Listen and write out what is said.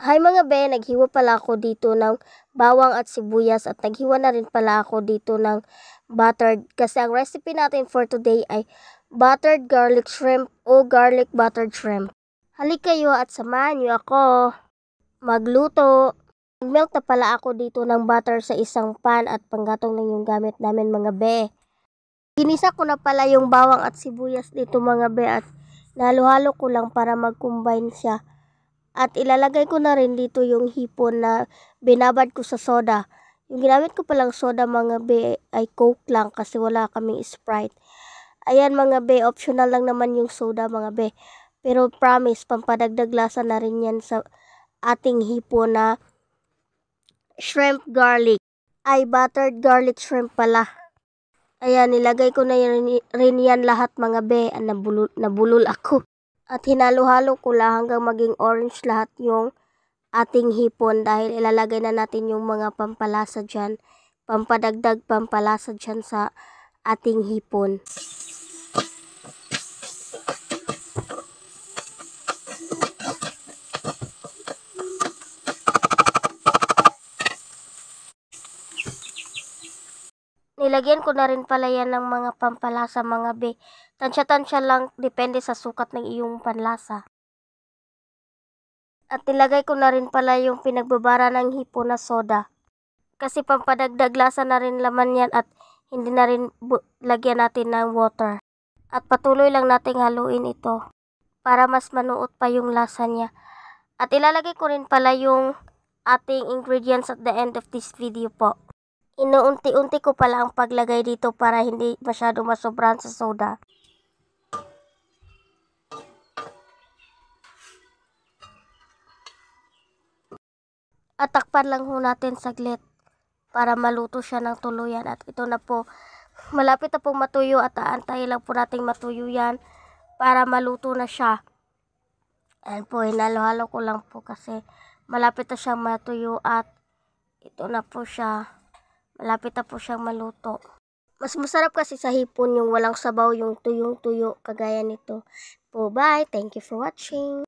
Hi mga be, naghiwa pala ako dito ng bawang at sibuyas at naghiwa na rin pala ako dito ng buttered kasi ang recipe natin for today ay buttered garlic shrimp o garlic buttered shrimp. Halika kayo at samahan niyo ako magluto. Nagmelt na pala ako dito ng butter sa isang pan at panggatong lang yung gamit namin mga be. Ginisa ko na pala yung bawang at sibuyas dito mga be at nahalo-halo ko lang para mag-combine siya. At ilalagay ko na rin dito yung hipon na binabad ko sa soda. Yung ginamit ko palang soda mga be ay Coke lang kasi wala kaming Sprite. Ayan mga be, optional lang naman yung soda mga be. Pero promise, pampadagdag lasa na rin yan sa ating hipon na shrimp garlic. Ay buttered garlic shrimp pala. Ayan, nilagay ko na rin yan lahat mga be. Nabulol ako. At hinalo-halo ko lang hanggang maging orange lahat yung ating hipon dahil ilalagay na natin yung mga pampalasa dyan. Pampadagdag pampalasa dyan sa ating hipon. Nilagyan ko na rin pala yan ng mga pampalasa mga be. Tansya-tansya lang, depende sa sukat ng iyong panlasa. At nilagay ko na rin pala yung pinagbabara ng hipon na soda. Kasi pampadagdag lasa na rin laman yan at hindi na rin lagyan natin ng water. At patuloy lang nating haluin ito para mas manuot pa yung lasa niya. At ilalagay ko rin pala yung ating ingredients at the end of this video po. Inuunti-unti ko pala ang paglagay dito para hindi masyado masobran sa soda. At takpan lang ho natin saglit para maluto siya ng tuluyan. At ito na po, malapit na pong matuyo at aantayin lang po nating matuyo yan para maluto na siya. Ayan po, hinalo-halo ko lang po kasi malapit na siyang matuyo at ito na po siya. Malapit na po siyang maluto. Mas masarap kasi sa hipon yung walang sabaw, yung tuyong-tuyo kagaya nito. Po, bye! Thank you for watching!